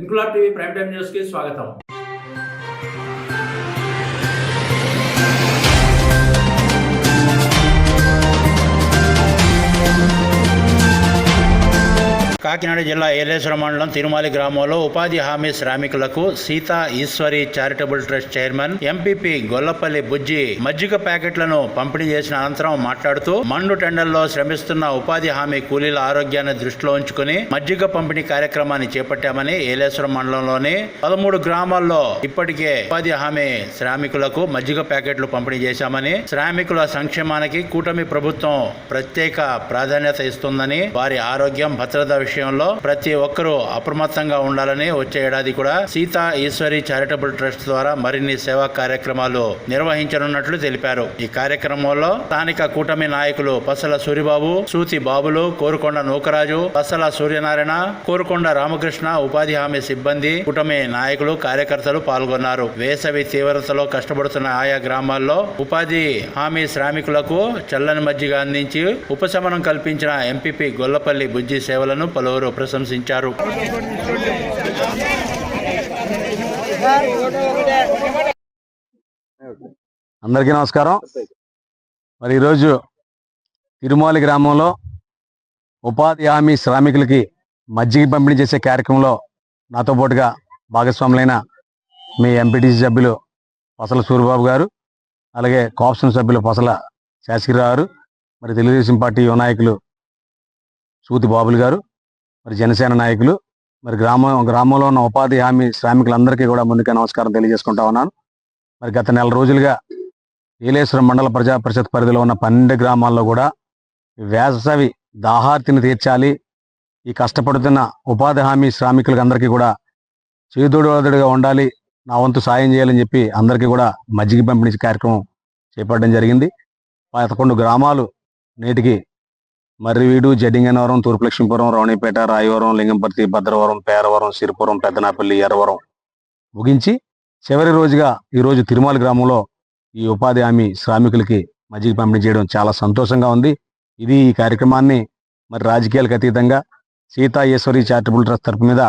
Inquilab TV prime time news కి స్వాగతం. కాకినాడ జిల్లా ఏలేశ్వరం మండలం తిరుమల గ్రామంలో ఉపాధి హామీ శ్రామికులకు Seeta Eshwari charitable trust chairman MPP Gollapalli Bujji మజ్జిగ ప్యాకెట్లను పంపిణీ చేసిన అనంతరం మాట్లాడుతూ మండు టెండల్లో శ్రమిస్తున్న ఉపాధి హామీ కూలీల ఆరోగ్యాన్ని దృష్టిలో ఉంచుకుని మజ్జిగ పంపిణీ కార్యక్రమాన్ని చేపట్టామని, ఏలేశ్వరం మండలంలోని 13 గ్రామాల్లో ఇప్పటికే ఉపాధి హామీ శ్రామికులకు మజ్జిగ ప్యాకెట్లు పంపిణీ చేశామని, శ్రామికుల సంక్షేమానికి కూటమి ప్రభుత్వం ప్రత్యేక ప్రాధాన్యత ఇస్తుందని, వారి ఆరోగ్యం భద్రత విషయంలో ప్రతి ఒక్కరూ అప్రమత్తంగా ఉండాలని, వచ్చే ఏడాది కూడా సీతా ఈశ్వరి చారిటబుల్ ట్రస్ట్ ద్వారా మరిన్ని సేవా కార్యక్రమాలు నిర్వహించనున్నట్లు తెలిపారు. ఈ కార్యక్రమంలో స్థానిక కూటమి నాయకులు పసల సూరిబాబు, సూతి బాబులు, కోరుకొండ నూకరాజు, పసల సూర్యనారాయణ, కోరుకొండ రామకృష్ణ, ఉపాధి హామీ సిబ్బంది, కూటమి నాయకులు, కార్యకర్తలు పాల్గొన్నారు. వేసవి తీవ్రతలో కష్టపడుతున్న ఆయా గ్రామాల్లో ఉపాధి హామీ శ్రామికులకు చల్లని మజ్జిగ అందించి ఉపశమనం కల్పించిన ఎంపీపీ గొల్లపల్లి బుజ్జి సేవలను పలువురు ప్రశంసించారు. అందరికీ నమస్కారం. మరి ఈరోజు తిరుమల గ్రామంలో ఉపాధి హామీ శ్రామికులకి మజ్జిగ పంపిణీ చేసే కార్యక్రమంలో నాతో పాటుగా భాగస్వాములైన మీ ఎంపీటీసీ సభ్యులు పసల సూరిబాబు గారు, అలాగే కోఆప్షన్ సభ్యులు పసల శాస్త్రిరావు గారు, మరి తెలుగుదేశం పార్టీ యువ నాయకులు సూతి బాబులు గారు, మరి జనసేన నాయకులు, మరి గ్రామంలో ఉన్న ఉపాధి హామీ శ్రామికులందరికీ కూడా ముందుగా నమస్కారం తెలియజేసుకుంటా ఉన్నాను. మరి గత నెల రోజులుగా ఏలేశ్వరం మండల ప్రజా పరిషత్ పరిధిలో ఉన్న 12 గ్రామాల్లో కూడా వేసవి దాహార్తిని తీర్చాలి, ఈ కష్టపడుతున్న ఉపాధి హామీ శ్రామికులకు అందరికీ కూడా చేదోడుగా ఉండాలి, నా వంతు సాయం చేయాలని చెప్పి అందరికీ కూడా మజ్జిగ పంపిణీ కార్యక్రమం చేపట్టడం జరిగింది. 11 గ్రామాలు నేటికి మర్రివీడు, జడ్డింగనవరం, తూర్పు లక్ష్మీపురం, రౌణిపేట, రాయవరం, లింగంపర్తి, భద్రవరం, పేరవరం, సిరిపురం, పెద్దనాపల్లి, ఎర్రవరం ముగించి చివరి రోజుగా ఈరోజు తిరుమల గ్రామంలో ఈ ఉపాధి హామీ శ్రామికులకి మజ్జిగ పంపిణీ చేయడం చాలా సంతోషంగా ఉంది. ఈ కార్యక్రమాన్ని మరి రాజకీయాలకు అతీతంగా సీతా ఈశ్వరి చారిటబుల్ ట్రస్ట్ తరపు మీద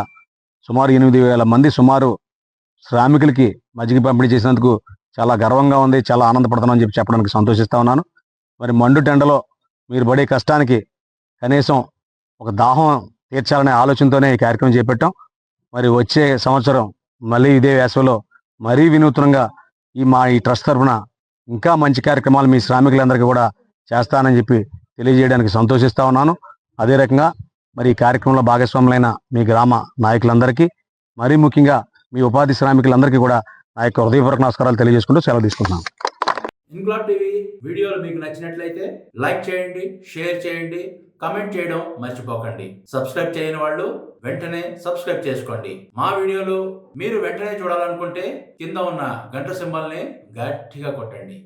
సుమారు 8,000 మంది శ్రామికులకి మజ్జిగ పంపిణీ చేసినందుకు చాలా గర్వంగా ఉంది, చాలా ఆనందపడుతున్నామని చెప్పడానికి సంతోషిస్తా ఉన్నాను. మరి మండు టెండలో మీరు పడే కష్టానికి కనీసం ఒక దాహం తీర్చాలనే ఆలోచనతోనే ఈ కార్యక్రమం చేపట్టాం. మరి వచ్చే సంవత్సరం మళ్ళీ ఇదే వేసవిలో మరీ వినూత్నంగా ఈ ట్రస్ట్ తరఫున ఇంకా మంచి కార్యక్రమాలు మీ శ్రామికులందరికీ కూడా చేస్తానని చెప్పి తెలియజేయడానికి సంతోషిస్తా ఉన్నాను. అదే రకంగా మరి ఈ కార్యక్రమంలో భాగస్వాములైన మీ గ్రామ నాయకులందరికీ, మరీ ముఖ్యంగా మీ ఉపాధి శ్రామికులందరికీ కూడా నా యొక్క హృదయపూర్వక నమస్కారాలు తెలియజేసుకుంటూ సెలవు తీసుకుంటున్నాను. ఇంక్లాబ్ టీవీ వీడియోలు మీకు నచ్చినట్లయితే లైక్ చేయండి, షేర్ చేయండి, కమెంట్ చేయడం మర్చిపోకండి. సబ్స్క్రైబ్ చేయని వాళ్ళు వెంటనే సబ్స్క్రైబ్ చేసుకోండి. మా వీడియోలు మీరు వెంటనే చూడాలనుకుంటే కింద ఉన్న గంట సింబల్ని గట్టిగా కొట్టండి.